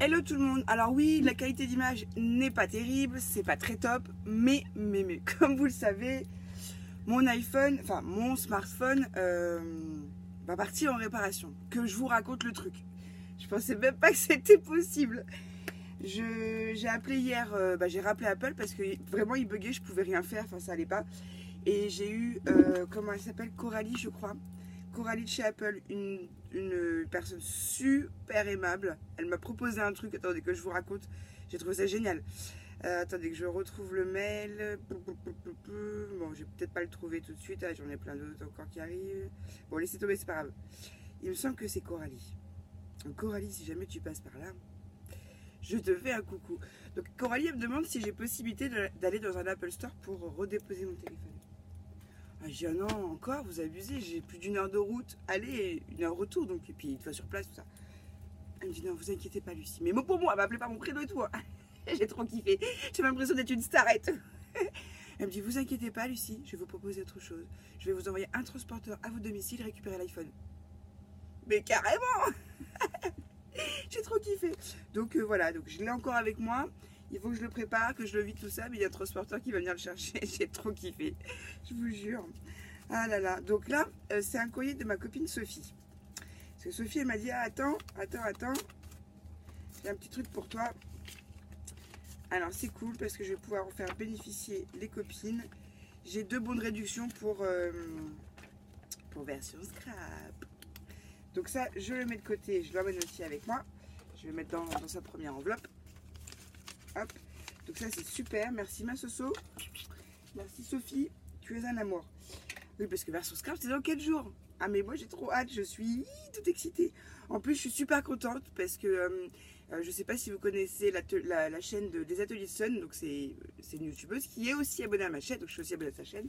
Hello tout le monde. Alors oui, la qualité d'image n'est pas terrible, c'est pas très top, mais comme vous le savez, mon iPhone, enfin mon smartphone va partir en réparation. Que je vous raconte le truc. Je pensais même pas que c'était possible. J'ai appelé hier, j'ai rappelé Apple parce que vraiment il buguait, je pouvais rien faire, enfin ça allait pas. Et j'ai eu, comment elle s'appelle, Coralie je crois. Coralie de chez Apple, une personne super aimable. Elle m'a proposé un truc, attendez que je vous raconte, j'ai trouvé ça génial. Attendez que je retrouve le mail. Bon, je vais peut-être pas le trouver tout de suite, j'en ai plein d'autres encore qui arrivent. Bon, laissez tomber, c'est pas grave. Il me semble que c'est Coralie. Donc, Coralie, si jamais tu passes par là, je te fais un coucou. Donc Coralie elle me demande si j'ai possibilité d'aller dans un Apple Store pour redéposer mon téléphone. Ah, je dis ah non, encore, vous abusez, j'ai plus d'une heure de route, aller, une heure retour, donc, et puis une fois sur place, tout ça. Elle me dit non, vous inquiétez pas Lucie, mais mot pour mot, elle m'appelait par mon prénom et tout. J'ai trop kiffé, j'ai l'impression d'être une star et tout. Elle me dit vous inquiétez pas Lucie, je vais vous proposer autre chose. Je vais vous envoyer un transporteur à votre domicile et récupérer l'iPhone. Mais carrément. J'ai trop kiffé. Donc voilà, donc je l'ai encore avec moi. Il faut que je le prépare, que je le vide tout ça, mais il y a un transporteur qui va venir le chercher. J'ai trop kiffé, je vous jure. Ah là là, donc là, c'est un courrier de ma copine Sophie. Parce que Sophie, elle m'a dit, ah, attends, j'ai un petit truc pour toi. Alors c'est cool parce que je vais pouvoir en faire bénéficier les copines. J'ai 2 bons de réduction pour version scrap. Donc ça, je le mets de côté, je l'emmène aussi avec moi. Je vais le mettre dans sa première enveloppe. Hop. Donc ça, c'est super. Merci ma Soso. Merci Sophie. Tu es un amour. Oui, parce que version scrap, c'est dans 4 jours. Ah, mais moi, j'ai trop hâte. Je suis toute excitée. En plus, je suis super contente parce que je ne sais pas si vous connaissez la chaîne des ateliers de Sun. Donc, c'est une youtubeuse qui est aussi abonnée à ma chaîne. Donc, je suis aussi abonnée à sa chaîne.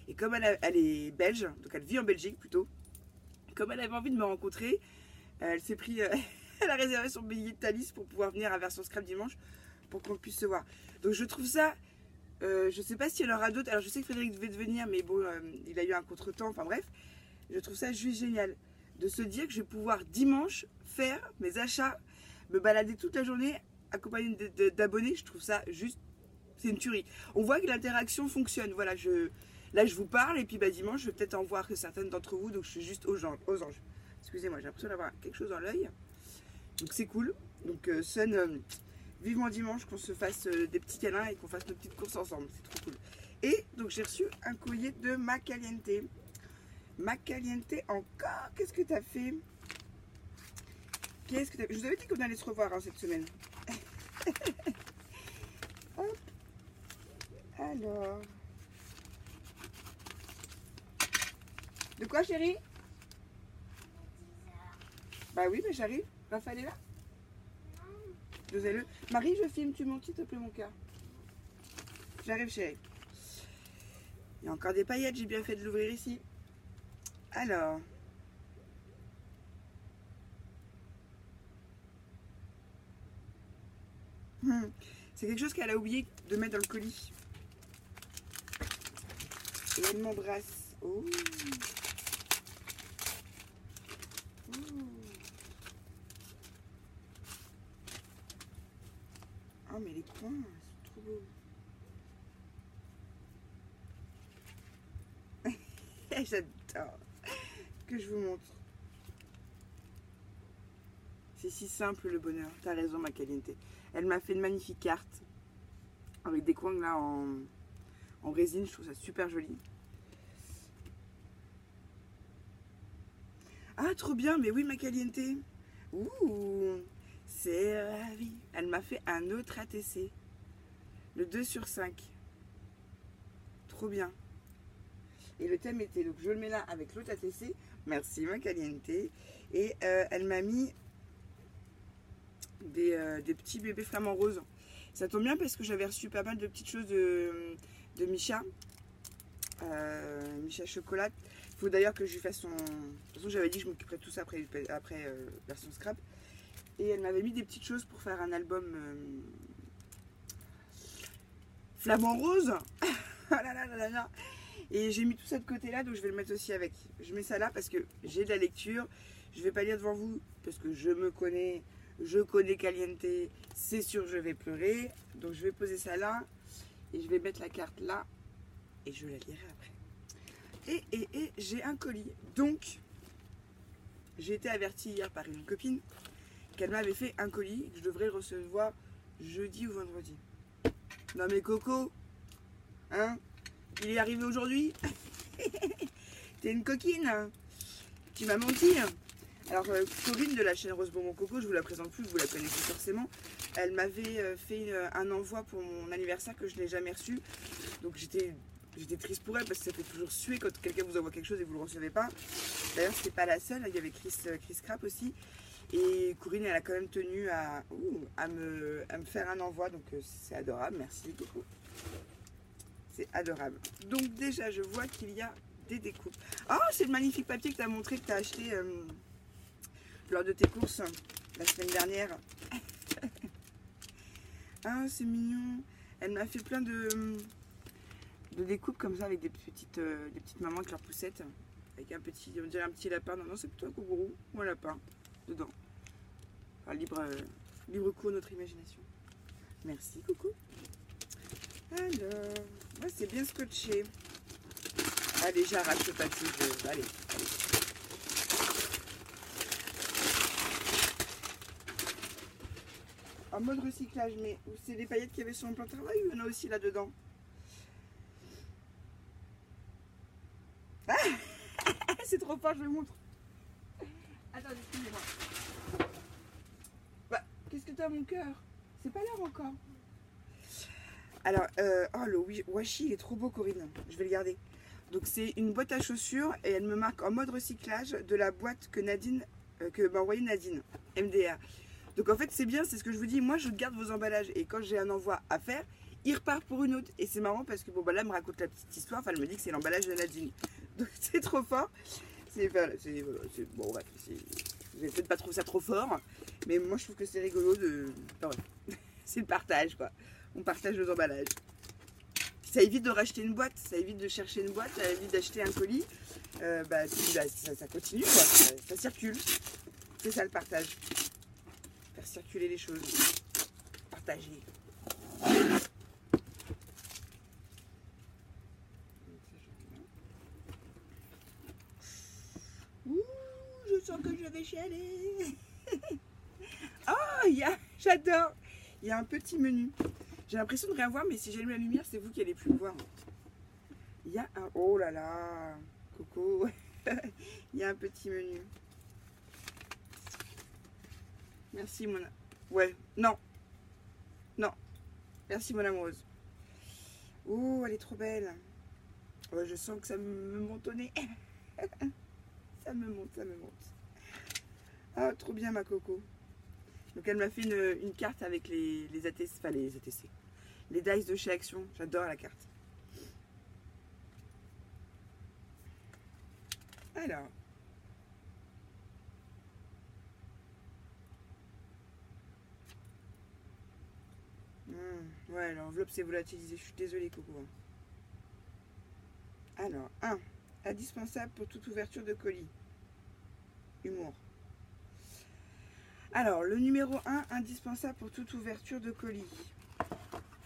Et comme elle est belge, donc elle vit en Belgique plutôt. Comme elle avait envie de me rencontrer, elle s'est pris, elle a réservé son billet de Thalys pour pouvoir venir à version scrap dimanche pour qu'on puisse se voir. Donc je trouve ça, je sais pas s'il y en aura d'autres. Alors je sais que Frédéric devait venir, mais bon, il a eu un contretemps. Enfin bref, je trouve ça juste génial de se dire que je vais pouvoir dimanche faire mes achats, me balader toute la journée accompagné d'abonnés. Je trouve ça juste, c'est une tuerie. On voit que l'interaction fonctionne. Voilà, là je vous parle et puis dimanche je vais peut-être en voir que certaines d'entre vous, donc je suis juste aux anges. Excusez-moi, j'ai l'impression d'avoir quelque chose dans l'œil. Donc c'est cool. Donc Sun, vivement dimanche qu'on se fasse des petits câlins et qu'on fasse nos petites courses ensemble. C'est trop cool. Et donc j'ai reçu un courrier de Macaliente. Macaliente encore, qu'est-ce que t'as fait? Je vous avais dit qu'on allait se revoir cette semaine. Hop. Alors. De quoi chérie? Bah oui, mais j'arrive. Raphaël est là? Dosez-le. Marie, je filme, tu montes s'il te plaît mon cœur. J'arrive chérie. Il y a encore des paillettes, j'ai bien fait de l'ouvrir ici. Alors. C'est quelque chose qu'elle a oublié de mettre dans le colis. Et elle m'embrasse. Oh. Oh mais les coins, c'est trop beau. J'adore que je vous montre. C'est si simple le bonheur. T'as raison Macaliente. Elle m'a fait une magnifique carte avec des coins là en résine. Je trouve ça super joli. Ah trop bien, mais oui Macaliente. Ouh, c'est ravi. Elle m'a fait un autre ATC. Le 2/5. Trop bien. Et le thème était, donc je le mets là avec l'autre ATC. Merci Macaliente. Et elle m'a mis des petits bébés flamants roses. Ça tombe bien parce que j'avais reçu pas mal de petites choses de Micha. Micha Chocolat. Il faut d'ailleurs que je lui fasse son... De toute façon j'avais dit que je m'occuperais de tout ça après version scrap. Et elle m'avait mis des petites choses pour faire un album flamant rose. Ah là là là là. Et j'ai mis tout ça de côté là, donc je vais le mettre aussi avec. Je mets ça là parce que j'ai de la lecture. Je vais pas lire devant vous parce que je me connais. Je connais Caliente, c'est sûr je vais pleurer. Donc je vais poser ça là et je vais mettre la carte là et je la lirai après. Et j'ai un colis. Donc j'ai été avertie hier par une copine qu'elle m'avait fait un colis que je devrais recevoir jeudi ou vendredi. Non mais Coco, hein, il est arrivé aujourd'hui. T'es une coquine. Tu m'as menti. Alors Corinne de la chaîne Rose Bonbon Coco, je vous la présente plus, vous la connaissez forcément. Elle m'avait fait un envoi pour mon anniversaire que je n'ai jamais reçu. Donc j'étais triste pour elle parce que ça fait toujours suer quand quelqu'un vous envoie quelque chose et vous ne le recevez pas. D'ailleurs c'était pas la seule, il y avait Chris Crap aussi. Et Corinne elle a quand même tenu à me faire un envoi, donc c'est adorable, merci Coco. C'est adorable. Donc déjà je vois qu'il y a des découpes. Oh, c'est le magnifique papier que tu as montré, que tu as acheté lors de tes courses la semaine dernière. Ah, c'est mignon. Elle m'a fait plein de découpes comme ça avec des petites mamans avec leurs poussettes. Avec un petit, on dirait un petit lapin. Non, non, c'est plutôt un kangourou ou un lapin dedans. Enfin, libre cours notre imagination. Merci, coucou. Alors, ouais, c'est bien scotché. Allez, j'arrache le papier. Allez. En mode recyclage, mais c'est des paillettes qu'il y avait sur mon plan de travail ou il y en a aussi là-dedans? Ah c'est trop fort, je vous montre. Attendez, excusez-moi. Bah, qu'est-ce que t'as mon cœur? C'est pas l'heure encore. Alors, oh le washi, il est trop beau Corinne. Je vais le garder. Donc c'est une boîte à chaussures et elle me marque en mode recyclage de la boîte que m'a envoyé Nadine, MDR. Donc en fait c'est bien, c'est ce que je vous dis, moi je garde vos emballages et quand j'ai un envoi à faire, il repart pour une autre. Et c'est marrant parce que bon bah là elle me raconte la petite histoire, enfin elle me dit que c'est l'emballage de Nadine. Donc c'est trop fort. Bon bref, vous allez peut-être pas trouver ça trop fort, mais moi je trouve que c'est rigolo de... Enfin, ouais. C'est le partage quoi, on partage nos emballages. Ça évite de racheter une boîte, ça évite de chercher une boîte, ça évite d'acheter un colis. Ça continue quoi, ça circule. C'est ça le partage. Faire circuler les choses. Partager. Ouh, je sens que je vais chialer. Oh, j'adore. Il y a un petit menu. J'ai l'impression de rien voir, mais si j'allume la lumière, c'est vous qui allez plus le voir. Il y a un... Oh là là, Coco. Il y a un petit menu. Merci mon... Ouais, non. Non. Merci mon amoureuse. Oh, elle est trop belle. Ouais, je sens que ça me monte au nez. Ça me monte, ça me monte. Ah, trop bien ma Coco. Donc elle m'a fait une carte avec les ATC, enfin les ATC. Les dice de chez Action. J'adore la carte. Alors. Ouais, l'enveloppe s'est volatilisée. Je suis désolée, Coco. Alors, 1. Indispensable pour toute ouverture de colis. Humour. Alors, le numéro 1, indispensable pour toute ouverture de colis.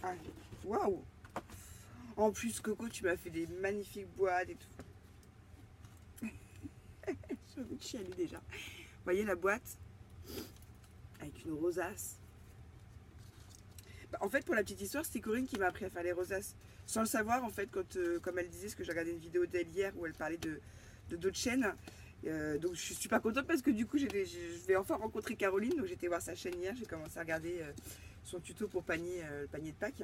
Ah, waouh! En plus, Coco, tu m'as fait des magnifiques boîtes et tout. Je vais chialer déjà. Vous voyez la boîte? Avec une rosace. Bah, en fait, pour la petite histoire, c'est Corinne qui m'a appris à faire les rosaces. Sans le savoir, en fait, quand, comme elle disait, parce que j'ai regardé une vidéo d'elle hier où elle parlait de d'autres chaînes. Donc je suis pas contente parce que du coup je vais enfin rencontrer Caroline. Donc j'étais voir sa chaîne hier, j'ai commencé à regarder son tuto pour le panier de Pâques.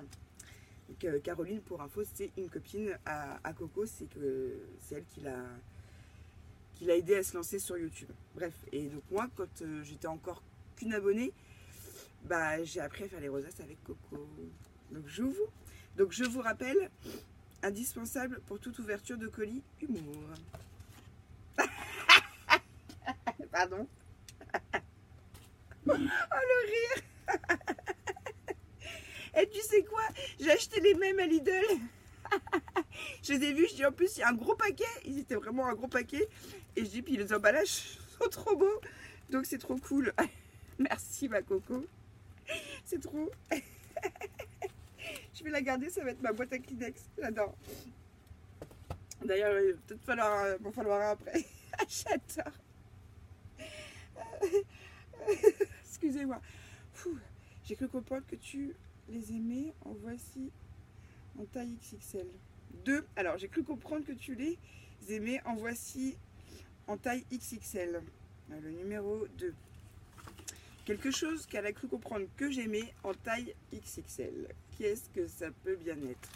Donc, Caroline, pour info, c'est une copine à Coco, c'est elle qui l'a aidé à se lancer sur YouTube. Bref, et donc moi quand j'étais encore qu'une abonnée, bah j'ai appris à faire les rosaces avec Coco. Donc je vous rappelle, indispensable pour toute ouverture de colis, humour. Pardon. Oh le rire. Et tu sais quoi? J'ai acheté les mêmes à Lidl. Je les ai vus, je dis en plus il y a un gros paquet. Ils étaient vraiment un gros paquet. Et je dis puis les emballages sont trop beaux. Donc c'est trop cool. Merci ma coco. C'est trop. Je vais la garder, ça va être ma boîte à Kleenex. J'adore. D'ailleurs, il va peut-être m'en falloir un après. J'adore. Excusez-moi. J'ai cru comprendre que tu les aimais. En voici en taille XXL. 2. Alors, j'ai cru comprendre que tu les aimais. En voici en taille XXL. Le numéro 2. Quelque chose qu'elle a cru comprendre que j'aimais en taille XXL. Qu'est-ce que ça peut bien être?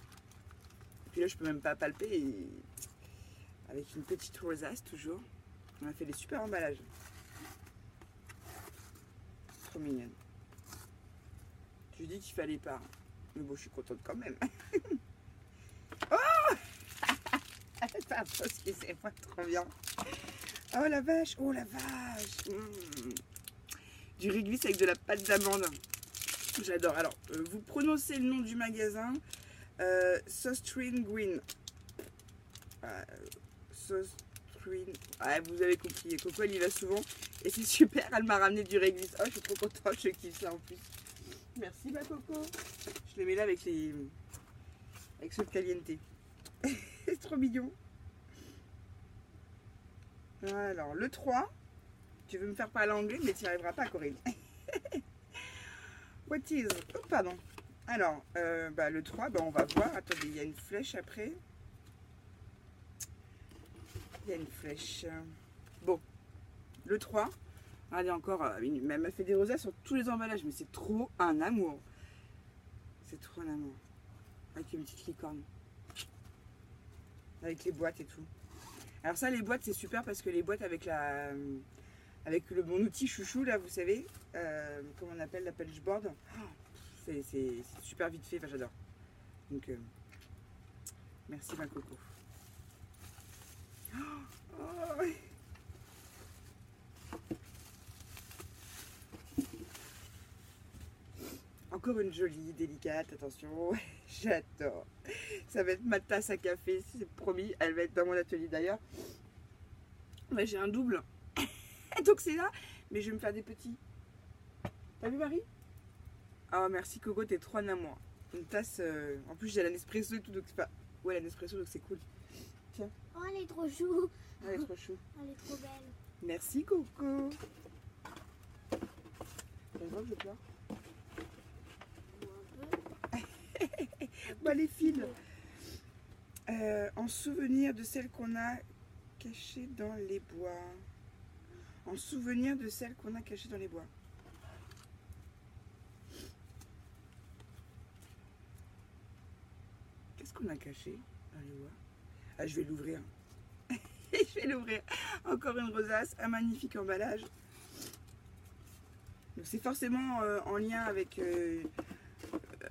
Et puis là, je peux même pas palper. Avec une petite rosace, toujours. On a fait des super emballages. Trop mignonne. Je dis qu'il fallait pas. Mais bon, je suis contente quand même. Oh pardon, excusez-moi, trop bien. Oh la vache, oh la vache. Du réglisse avec de la pâte d'amande. J'adore. Alors, vous prononcez le nom du magasin. Sostrine Green. Sostrine. Ah, vous avez compris. Coco, elle y va souvent. Et c'est super, elle m'a ramené du réglisse. Oh, je suis trop contente, je kiffe ça en plus. Merci ma coco. Je les mets là avec les... avec ce caliente. C'est trop mignon. Alors, le 3. Tu veux me faire parler anglais, mais tu n'y arriveras pas, Corinne. What is... Oh, pardon. Alors, le 3, on va voir. Attendez, il y a une flèche après. Il y a une flèche. Bon, le 3. Regardez encore, elle m'a fait des rosaces sur tous les emballages, mais c'est trop un amour. C'est trop un amour. Avec une petite licorne. Avec les boîtes et tout. Alors ça, les boîtes, c'est super parce que les boîtes avec la... avec mon outil chouchou, là, vous savez, comment on appelle la pêche-board. C'est super vite fait, enfin, j'adore. Donc, merci ma coco. Oh, encore une jolie, délicate, attention, j'adore. Ça va être ma tasse à café, c'est promis, elle va être dans mon atelier d'ailleurs. Ouais, j'ai un double, donc c'est là, mais je vais me faire des petits. T'as vu Marie? Oh merci Coco, t'es trop en amour. Une tasse, en plus j'ai la Nespresso et tout, donc c'est pas... Ouais, la Nespresso, donc c'est cool. Tiens. Oh, elle est trop chou. Elle est trop chou. Elle est trop belle. Merci Coco. T'as le droit que je pleure? Bah les fils. En souvenir de celle qu'on a cachée dans les bois. En souvenir de celle qu'on a cachée dans les bois. Qu'est-ce qu'on a caché dans les bois? Ah, je vais l'ouvrir. Je vais l'ouvrir. Encore une rosace, un magnifique emballage. Donc c'est forcément en lien avec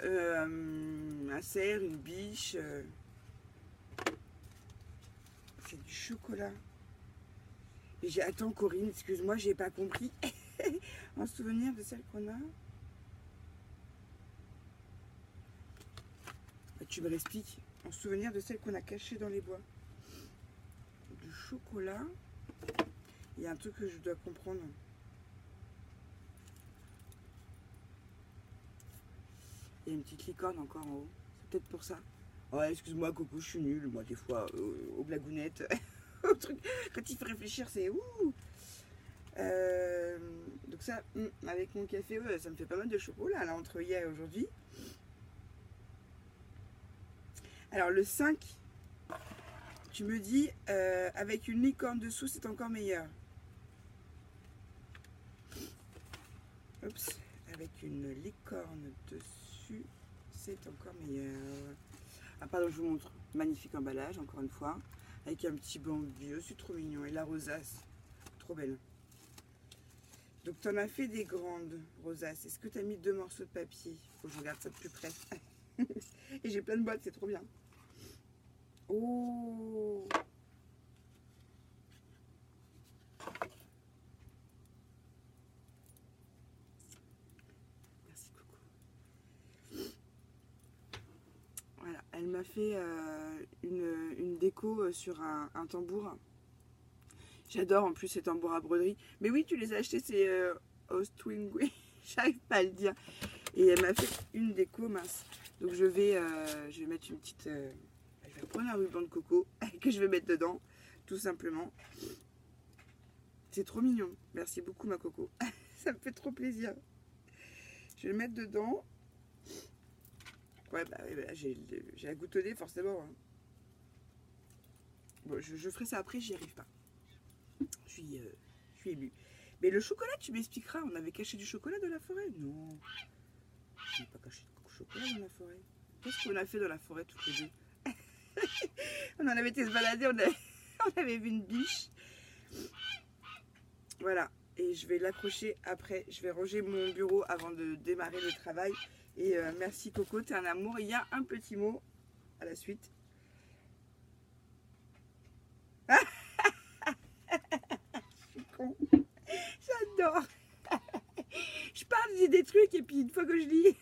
un cerf, une biche. C'est du chocolat. Et attends Corinne, excuse-moi, j'ai pas compris. En souvenir de celle qu'on a. Tu me l'expliques. En souvenir de celle qu'on a cachée dans les bois. Du chocolat. Il y a un truc que je dois comprendre. Il y a une petite licorne encore en haut. C'est peut-être pour ça. Ouais, excuse-moi Coco, je suis nulle. Moi des fois aux blagounettes. Au truc. Quand il faut réfléchir, c'est ouh. Donc ça, avec mon café, ouais, ça me fait pas mal de chocolat là entre hier et aujourd'hui. Alors le 5, tu me dis avec une licorne dessous, c'est encore meilleur. Oups, avec une licorne dessus, c'est encore meilleur. Ah pardon, je vous montre. Magnifique emballage, encore une fois. Avec un petit banc vieux, c'est trop mignon. Et la rosace, trop belle. Donc tu en as fait des grandes rosaces. Est-ce que tu as mis 2 morceaux de papier? Faut que je regarde ça de plus près. Et j'ai plein de boîtes, c'est trop bien. Oh! Merci Coco. Voilà, elle m'a fait une déco sur un tambour. J'adore en plus ces tambours à broderie. Mais oui, tu les as achetés, c'est Ostwingui, j'arrive pas à le dire. Et elle m'a fait une déco mince. Donc je vais mettre une petite... je vais prendre un ruban de coco que je vais mettre dedans, tout simplement. C'est trop mignon. Merci beaucoup ma coco. Ça me fait trop plaisir. Je vais le mettre dedans. Ouais, bah, j'ai la goutte au nez forcément. Hein. Bon, je ferai ça après, j'y arrive pas. Je suis émue. Mais le chocolat, tu m'expliqueras, on avait caché du chocolat dans la forêt? Non. On n'a pas caché du chocolat dans la forêt. Qu'est-ce qu'on a fait dans la forêt toutes les deux? On en avait été se balader, on avait vu une biche. Voilà. Et je vais l'accrocher après. Je vais ranger mon bureau avant de démarrer le travail. Et merci Coco, t'es un amour. Il y a un petit mot à la suite. Je suis con. J'adore. Je parle, je dis des trucs et puis une fois que je lis...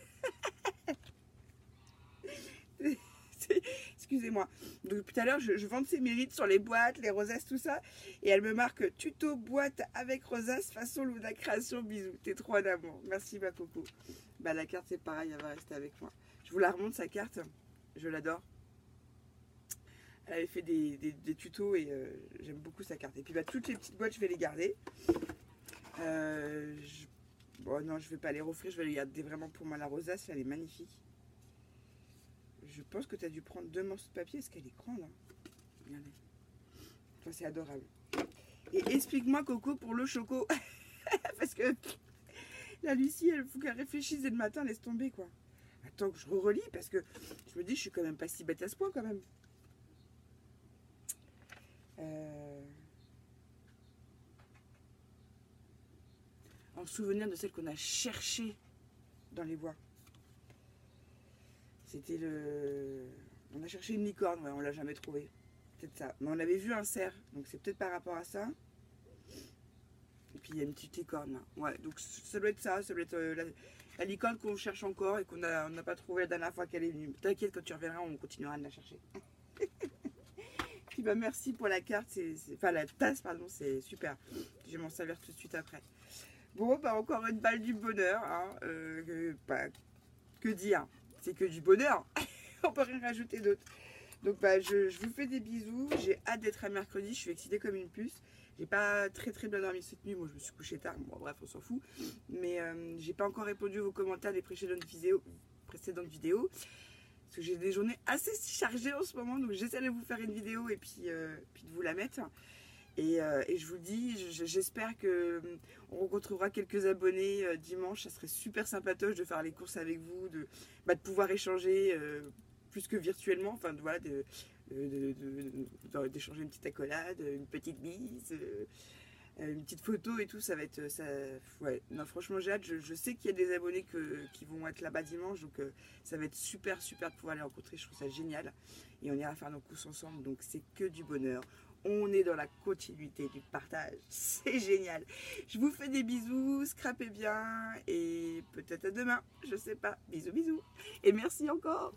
Excusez-moi. Donc tout à l'heure, je vante ses mérites sur les boîtes, les rosaces, tout ça. Et elle me marque tuto boîte avec rosace façon Luna Création. Bisous. T'es trop un amour. Merci ma Coco. Bah la carte c'est pareil, elle va rester avec moi. Je vous la remonte sa carte. Je l'adore. Elle avait fait des tutos et j'aime beaucoup sa carte. Et puis bah toutes les petites boîtes, je vais les garder. Bon non, je vais pas les refaire. Je vais les garder vraiment pour moi. La rosace, elle est magnifique. Je pense que tu as dû prendre 2 morceaux de papier. Est-ce qu'elle est grande hein? Regardez. Enfin, c'est adorable. Et explique-moi, Coco, pour le choco. Parce que la Lucie, elle faut qu'elle réfléchisse dès le matin, laisse tomber, quoi. Attends que je relis, parce que je me dis, je suis quand même pas si bête à ce point, quand même. En souvenir de celle qu'on a cherchée dans les bois. C'était le... On a cherché une licorne, ouais, on l'a jamais trouvée. Peut-être ça. Mais on avait vu un cerf, donc c'est peut-être par rapport à ça. Et puis il y a une petite licorne là. Ouais, donc ça doit être ça. Ça doit être la licorne qu'on cherche encore et qu'on n'a pas trouvé la dernière fois qu'elle est venue. T'inquiète, quand tu reviendras, on continuera de la chercher. Puis bah merci pour la carte, enfin la tasse, pardon, c'est super. Je vais m'en servir tout de suite après. Bon, bah encore une balle du bonheur. Hein, que dire? C'est que du bonheur. On peut rien rajouter d'autre. Donc bah je vous fais des bisous. J'ai hâte d'être à mercredi. Je suis excitée comme une puce. J'ai pas très bien dormi cette nuit. Moi je me suis couchée tard. Bon bref, on s'en fout. Mais j'ai pas encore répondu aux commentaires des précédentes vidéos. Parce que j'ai des journées assez chargées en ce moment. Donc j'essaie de vous faire une vidéo et puis de vous la mettre. Et je vous le dis, j'espère que on rencontrera quelques abonnés dimanche. Ça serait super sympatoche de faire les courses avec vous, de pouvoir échanger plus que virtuellement. Enfin, voilà, d'échanger une petite accolade, une petite bise, une petite photo et tout. Ça va être... Ça, ouais, non, franchement, j'ai hâte. Je sais qu'il y a des abonnés qui vont être là-bas dimanche. Donc, ça va être super de pouvoir les rencontrer. Je trouve ça génial. Et on ira faire nos courses ensemble. Donc, c'est que du bonheur. On est dans la continuité du partage. C'est génial. Je vous fais des bisous. Scrapez bien. Et peut-être à demain. Je sais pas. Bisous. Et merci encore.